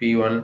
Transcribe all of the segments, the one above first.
P1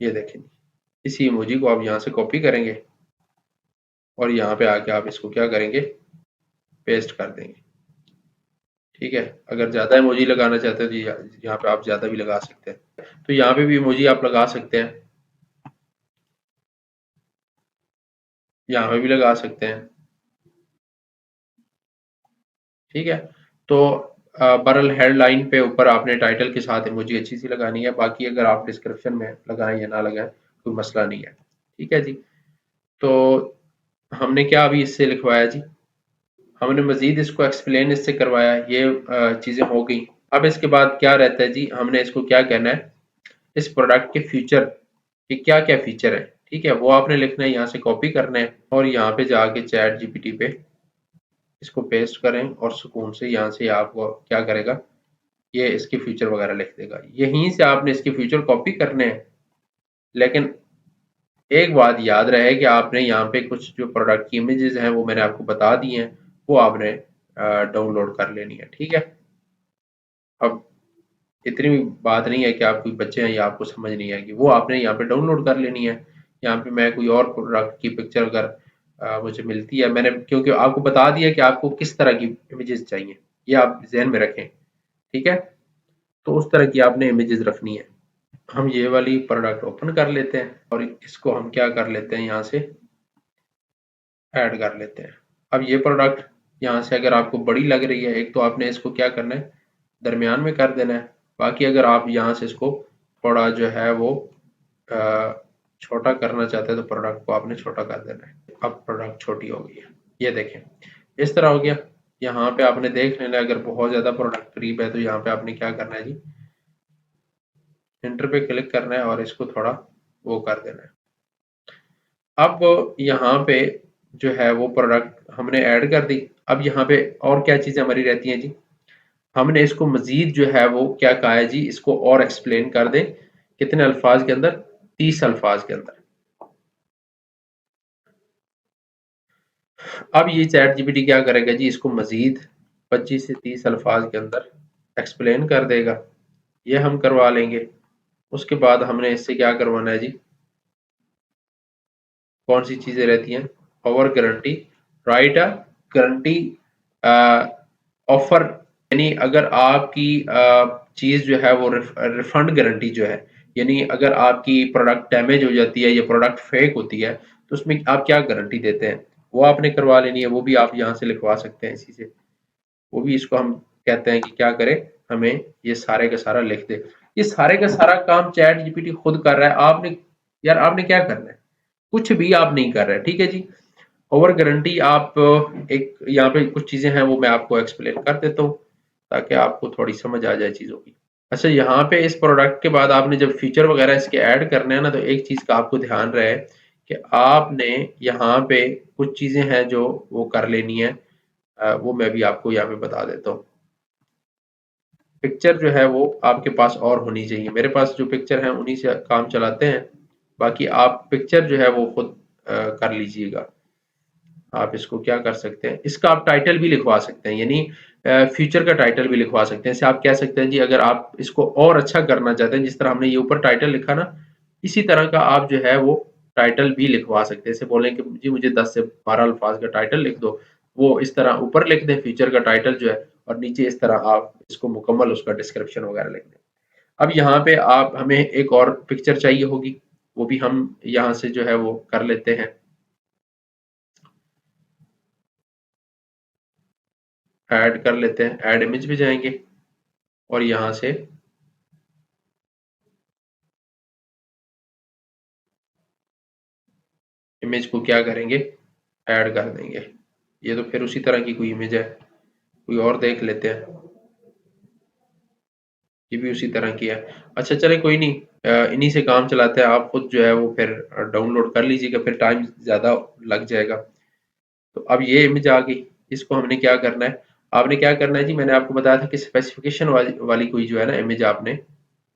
ये देखें, इसी इमोजी को आप यहाँ से कॉपी करेंगे और यहाँ पे आके आप इसको क्या करेंगे, पेस्ट कर देंगे। ठीक है, अगर ज़्यादा इमोजी लगाना चाहते हो तो यहाँ पे आप ज़्यादा भी लगा सकते हैं, तो यहाँ पे भी इमोजी आप लगा सकते हैं, यहाँ पे भी लगा सकते हैं। ठीक है, तो बरल हेडलाइन पे ऊपर आपने टाइटल के साथ इमोजी अच्छी सी लगानी है, बाकी अगर आप डिस्क्रिप्शन में लगाएं या ना लगाएं कोई मसला नहीं है। ठीक है जी, तो हमने क्या अभी इससे लिखवाया जी, हमने मजीद इसको एक्सप्लेन इससे करवाया, ये चीज़ें हो गई। अब इसके बाद क्या रहता है जी, हमने इसको क्या कहना है, इस प्रोडक्ट के फीचर कि क्या क्या फीचर है। ठीक है, वो आपने लिखना है, यहाँ से कॉपी करना है और यहाँ पे जाके चैट जीपीटी पे इसको पेस्ट करें और सुकून से यहाँ से आपको क्या करेगा, ये इसके फीचर वगैरह लिख देगा। यहीं से आपने इसके फीचर कॉपी करने हैं, लेकिन एक बात याद रहे कि आपने यहाँ पे कुछ जो प्रोडक्ट की इमेजेस हैं वो मैंने आपको बता दी हैं, वो आपने डाउनलोड कर लेनी है। ठीक है, अब इतनी भी बात नहीं है कि आप कोई बच्चे हैं या आपको समझ नहीं आएगी, वो आपने यहाँ पे डाउनलोड कर लेनी है। यहाँ पे मैं कोई और प्रोडक्ट की पिक्चर अगर मुझे मिलती है, मैंने क्योंकि आपको बता दिया कि आपको किस तरह की इमेजेस चाहिए, ये आप जहन में रखें। ठीक है, तो उस तरह की आपने इमेजेस रखनी है। हम ये वाली प्रोडक्ट ओपन कर लेते हैं और इसको हम क्या कर लेते हैं, यहाँ से ऐड कर लेते हैं। अब ये प्रोडक्ट यहाँ से अगर आपको बड़ी लग रही है, एक तो आपने इसको क्या करना है, दरमियान में कर देना है। बाकी अगर आप यहाँ से इसको थोड़ा जो है वो छोटा करना चाहते हैं तो प्रोडक्ट को आपने छोटा कर देना है। अब प्रोडक्ट छोटी हो गई है, ये देखें इस तरह हो गया। यहाँ पे आपने देख लेना, अगर बहुत ज़्यादा प्रोडक्ट करीब है तो यहाँ पे आपने क्या करना है जी, एंटर पे क्लिक करना है और इसको थोड़ा वो कर देना है। अब यहाँ पे जो है वो प्रोडक्ट हमने ऐड कर दी। अब यहाँ पे और क्या चीज़ें हमारी रहती हैं जी, हमने इसको मजीद जो है वो क्या कहा है जी, इसको और एक्सप्लेन कर दें। कितने अल्फाज के अंदर, 30 अल्फाज के अंदर। अब ये चैट जीपीटी क्या करेगा जी, इसको मजीद 25 से 30 अल्फाज के अंदर एक्सप्लेन कर देगा, ये हम करवा लेंगे। उसके बाद हमने इससे क्या करवाना है जी, कौन सी चीजें रहती हैं, over guarantee, right a guarantee offer, यानी अगर आपकी चीज जो है वो रिफंड गारंटी जो है, यानी अगर आपकी प्रोडक्ट डैमेज हो जाती है या प्रोडक्ट फेक होती है तो उसमें आप क्या गारंटी देते हैं, वो आपने करवा लेनी है। वो भी आप यहाँ से लिखवा सकते हैं इसी से, वो भी इसको हम कहते हैं कि क्या करे, हमें ये सारे का सारा लिख दे। ये सारे का सारा काम चैट जीपीटी खुद कर रहा है। आपने यार आपने क्या करना है, कुछ भी आप नहीं कर रहे। ठीक है जी, ओवर गारंटी आप एक यहाँ पे कुछ चीजें हैं वो मैं आपको एक्सप्लेन कर देता हूँ ताकि आपको थोड़ी समझ आ जाए चीजों की। अच्छा, यहाँ पे इस प्रोडक्ट के बाद आपने जब फीचर वगैरह इसके ऐड करने हैं ना, तो एक चीज का आपको ध्यान रहे कि आपने यहाँ पे कुछ चीजें हैं जो वो कर लेनी है, वो मैं भी आपको यहाँ पे बता देता हूँ। पिक्चर जो है वो आपके पास और होनी चाहिए, मेरे पास जो पिक्चर है उन्हीं से काम चलाते हैं, बाकी आप पिक्चर जो है वो खुद कर लीजिएगा। आप इसको क्या कर सकते हैं, इसका आप टाइटल भी लिखवा सकते हैं, यानी फ्यूचर का टाइटल भी लिखवा सकते हैं। जैसे आप कह सकते हैं जी, अगर आप इसको और अच्छा करना चाहते हैं, जिस तरह हमने ये ऊपर टाइटल लिखा ना, इसी तरह का आप जो है वो टाइटल भी लिखवा सकते हैं। जैसे बोलें कि जी मुझे 10 से 12 अल्फाज का टाइटल लिख दो, वो इस तरह ऊपर लिख दें फ्यूचर का टाइटल जो है, और नीचे इस तरह आप इसको मुकम्मल उसका डिस्क्रिप्शन वगैरह लिख दें। अब यहाँ पे आप हमें एक और पिक्चर चाहिए होगी, वो भी हम यहाँ से जो है वो कर लेते हैं, ऐड कर लेते हैं, ऐड इमेज पे जाएंगे और यहाँ से इमेज को क्या करेंगे, ऐड कर देंगे। ये तो फिर उसी तरह की कोई इमेज है, कोई और देख लेते हैं, ये भी उसी तरह की है। अच्छा चले कोई नहीं, इन्हीं से काम चलाते हैं, आप खुद जो है वो फिर डाउनलोड कर लीजिएगा, फिर टाइम ज़्यादा लग जाएगा। तो अब ये इमेज आ गई, इसको हमने क्या करना है, आपने क्या करना है जी, मैंने आपको बताया था कि स्पेसिफिकेशन वाली कोई जो है ना इमेज आपने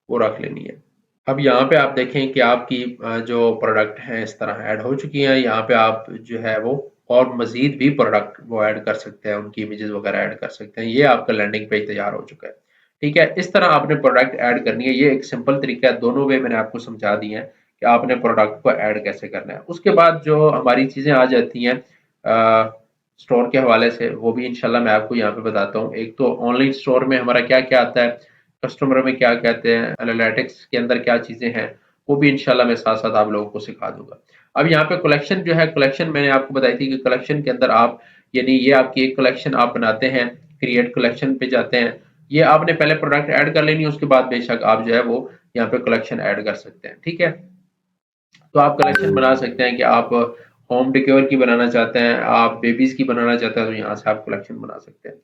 वो रख लेनी है। अब यहाँ पे आप देखें कि आपकी जो प्रोडक्ट हैं इस तरह ऐड हो चुकी हैं। यहाँ पे आप जो है वो और मजीद भी प्रोडक्ट वो ऐड कर सकते हैं, उनकी इमेजेस वगैरह ऐड कर सकते हैं। ये आपका लैंडिंग पेज तैयार हो चुका है। ठीक है, इस तरह आपने प्रोडक्ट ऐड करनी है। ये एक सिंपल तरीका है, दोनों वे मैंने आपको समझा दिए हैं कि आपने प्रोडक्ट को ऐड कैसे करना है। उसके बाद जो हमारी चीज़ें आ जाती हैं स्टोर के हवाले से, वो भी इंशाल्लाह मैं आपको यहाँ पे बताता हूँ। एक तो ऑनलाइन स्टोर में हमारा क्या क्या आता है, कस्टमर में क्या कहते हैं, एनालिटिक्स के अंदर क्या चीज़ें हैं, वो भी इंशाल्लाह मैं साथ साथ आप लोगों को सिखा दूंगा। अब यहाँ पे कलेक्शन जो है, कलेक्शन मैंने आपको बताई थी कि कलेक्शन के अंदर आप, यानी ये आपकी एक कलेक्शन आप बनाते हैं, क्रिएट कलेक्शन पे जाते हैं। ये आपने पहले प्रोडक्ट ऐड कर लेनी है, उसके बाद बेशक आप जो है वो यहाँ पे कलेक्शन ऐड कर सकते हैं। ठीक है, तो आप कलेक्शन बना सकते हैं कि आप होम डेकोर की बनाना चाहते हैं, आप बेबीज की बनाना चाहते हैं, तो यहाँ से आप कलेक्शन बना सकते हैं।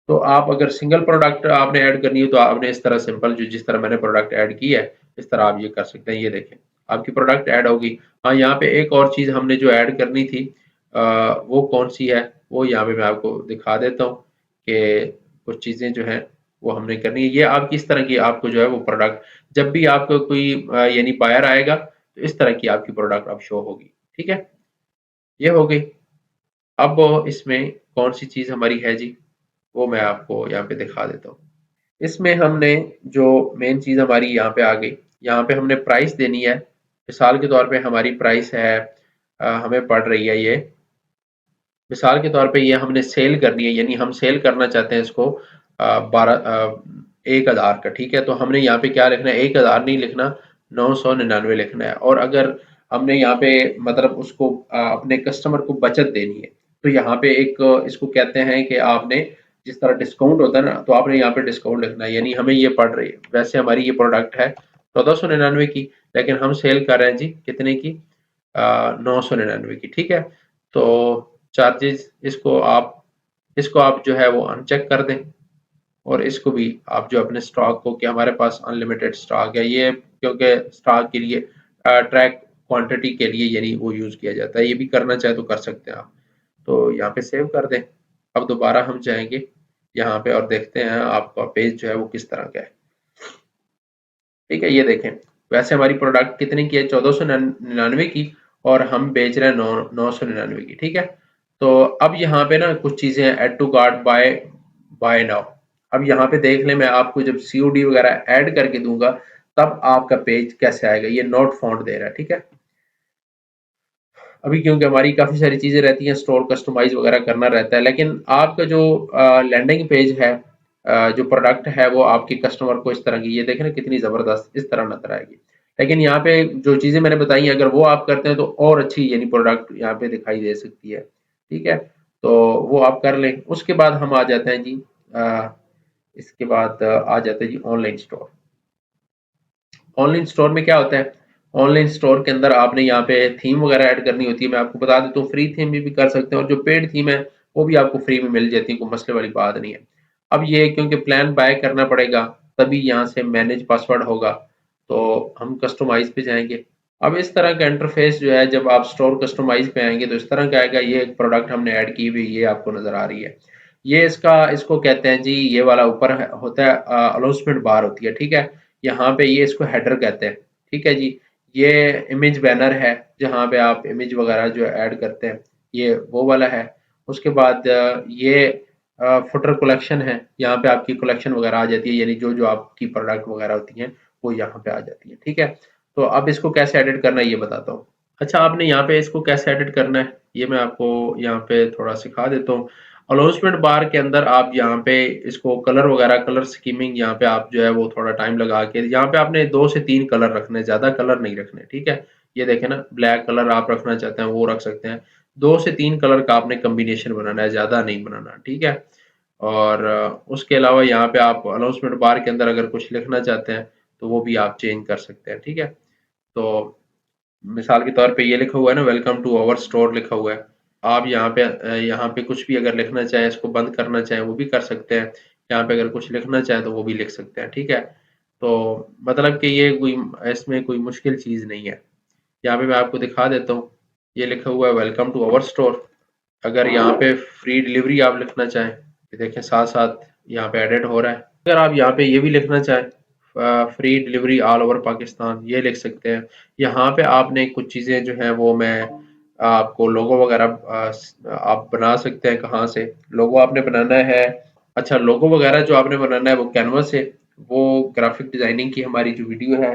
तो आप अगर सिंगल प्रोडक्ट आपने ऐड करनी है तो आपने इस तरह सिंपल, जो जिस तरह मैंने प्रोडक्ट ऐड की है इस तरह आप ये कर सकते हैं। ये देखें आपकी प्रोडक्ट ऐड होगी। हाँ, यहाँ पे एक और चीज़ हमने जो ऐड करनी थी वो कौन सी है, वो यहाँ पे मैं आपको दिखा देता हूँ कि कुछ चीज़ें जो हैं वो हमने करनी है। ये आप किस तरह की आपको जो है वो प्रोडक्ट, जब भी आपको कोई यानी बायर आएगा तो इस तरह की आपकी प्रोडक्ट अब शो होगी। ठीक है, ये हो गई। अब इसमें कौन सी चीज़ हमारी है जी, वो मैं आपको यहाँ पे दिखा देता हूँ। इसमें हमने जो मेन चीज़ हमारी यहाँ पे आ गई, यहाँ पे हमने प्राइस देनी है। मिसाल के तौर पे हमारी प्राइस है हमें पड़ रही है ये, मिसाल के तौर पे ये हमने सेल करनी है, यानी हम सेल करना चाहते हैं इसको 1000 का। ठीक है, तो हमने यहाँ पे क्या लिखना है, 1000 नहीं लिखना, 999 लिखना है। और अगर हमने यहाँ पे मतलब उसको अपने कस्टमर को बचत देनी है, तो यहाँ पे एक इसको कहते हैं कि आपने जिस तरह डिस्काउंट होता है ना, तो आपने यहाँ पे डिस्काउंट लिखना है। यानी हमें ये पड़ रही है, वैसे हमारी ये प्रोडक्ट है 1499 की, लेकिन हम सेल कर रहे हैं जी कितने की, 999 की। ठीक है, तो चार्जेस इसको आप जो है वो अनचेक कर दें, और इसको भी आप जो अपने स्टॉक को, कि हमारे पास अनलिमिटेड स्टॉक है ये, क्योंकि स्टॉक के लिए ट्रैक क्वांटिटी के लिए यानी वो यूज़ किया जाता है। ये भी करना चाहे तो कर सकते हैं आप। तो यहाँ पे सेव कर दें। अब दोबारा हम जाएंगे यहाँ पे और देखते हैं आपका पेज जो है वो किस तरह का है। ठीक है, ये देखें, वैसे हमारी प्रोडक्ट कितने की है, 1499 की, और हम बेच रहे हैं 999 की। ठीक है, तो अब यहाँ पे ना कुछ चीज़ें हैं, add to cart, buy now. अब यहाँ पे देख लें, मैं आपको जब COD वगैरह ऐड करके दूंगा तब आपका पेज कैसे आएगा। ये नोट फाउंड दे रहा है। ठीक है, अभी क्योंकि हमारी काफ़ी सारी चीज़ें रहती हैं, स्टोर कस्टमाइज वगैरह करना रहता है, लेकिन आपका जो लैंडिंग पेज है, जो प्रोडक्ट है, वो आपके कस्टमर को इस तरह की, ये देखें ना कितनी ज़बरदस्त इस तरह नजर आएगी। लेकिन यहाँ पे जो चीज़ें मैंने बताई हैं, अगर वो आप करते हैं तो और अच्छी यानी प्रोडक्ट यहाँ पे दिखाई दे सकती है। ठीक है, तो वो आप कर लें। उसके बाद हम आ जाते हैं जी, इसके बाद आ जाते हैं जी ऑनलाइन स्टोर। ऑनलाइन स्टोर में क्या होता है, ऑनलाइन स्टोर के अंदर आपने यहाँ पे थीम वगैरह ऐड करनी होती है। मैं आपको बता देता हूँ, फ्री थीम भी कर सकते हैं, और जो पेड थीम है वो भी आपको फ्री में मिल जाती है, कोई मसले वाली बात नहीं है। अब ये क्योंकि प्लान बाय करना पड़ेगा, तभी यहाँ से मैनेज पासवर्ड होगा, तो हम कस्टमाइज पे जाएंगे। अब इस तरह का इंटरफेस जो है, जब आप स्टोर कस्टमाइज पे आएंगे तो इस तरह का आएगा। ये एक प्रोडक्ट हमने ऐड की हुई, ये आपको नजर आ रही है। ये इसको कहते हैं जी, ये वाला ऊपर होता है अनाउंसमेंट बार होती है। ठीक है, यहाँ पे ये इसको हेडर कहते हैं। ठीक है जी, ये इमेज बैनर है, जहाँ पे आप इमेज वगैरह जो ऐड करते हैं, ये वो वाला है। उसके बाद ये फुटर कलेक्शन है, यहाँ पे आपकी कलेक्शन वगैरह आ जाती है, यानी जो जो आपकी प्रोडक्ट वगैरह होती हैं वो यहाँ पे आ जाती है। ठीक है, तो अब इसको कैसे एडिट करना है ये बताता हूँ। अच्छा, आपने यहाँ पे इसको कैसे एडिट करना है ये मैं आपको यहाँ पे थोड़ा सिखा देता हूँ। अनाउंसमेंट बार के अंदर आप यहाँ पे इसको कलर वगैरह, कलर स्कीमिंग, यहाँ पे आप जो है वो थोड़ा टाइम लगा के, यहाँ पे आपने 2 से 3 कलर रखने, ज्यादा कलर नहीं रखने। ठीक है, ये देखें ना, ब्लैक कलर आप रखना चाहते हैं वो रख सकते हैं। 2 से 3 कलर का आपने कम्बिनेशन बनाना है, ज्यादा नहीं बनाना। ठीक है, और उसके अलावा यहाँ पे आप अनाउंसमेंट बार के अंदर अगर कुछ लिखना चाहते हैं तो वो भी आप चेंज कर सकते हैं। ठीक है, तो मिसाल के तौर पे ये लिखा हुआ है ना, वेलकम टू आवर स्टोर लिखा हुआ है। आप यहाँ पे कुछ भी अगर लिखना चाहें, इसको बंद करना चाहें वो भी कर सकते हैं। यहाँ पे अगर कुछ लिखना चाहें तो वो भी लिख सकते हैं। ठीक है, तो मतलब कि ये कोई, इसमें कोई मुश्किल चीज़ नहीं है। यहाँ पे मैं आपको दिखा देता हूँ, ये लिखा हुआ है वेलकम टू आवर स्टोर। अगर यहाँ पे फ्री डिलीवरी आप लिखना चाहें, ये देखें साथ साथ यहाँ पे एडिट हो रहा है। अगर आप यहाँ पे ये भी लिखना चाहें, free delivery all over Pakistan, ये लिख सकते हैं। यहाँ पे आपने कुछ चीज़ें जो हैं वो मैं आपको लोगो वगैरह आप बना सकते हैं। कहाँ से लोगो आपने बनाना है, अच्छा लोगो वगैरह जो आपने बनाना है वो कैनवा से, वो ग्राफिक डिजाइनिंग की हमारी जो वीडियो है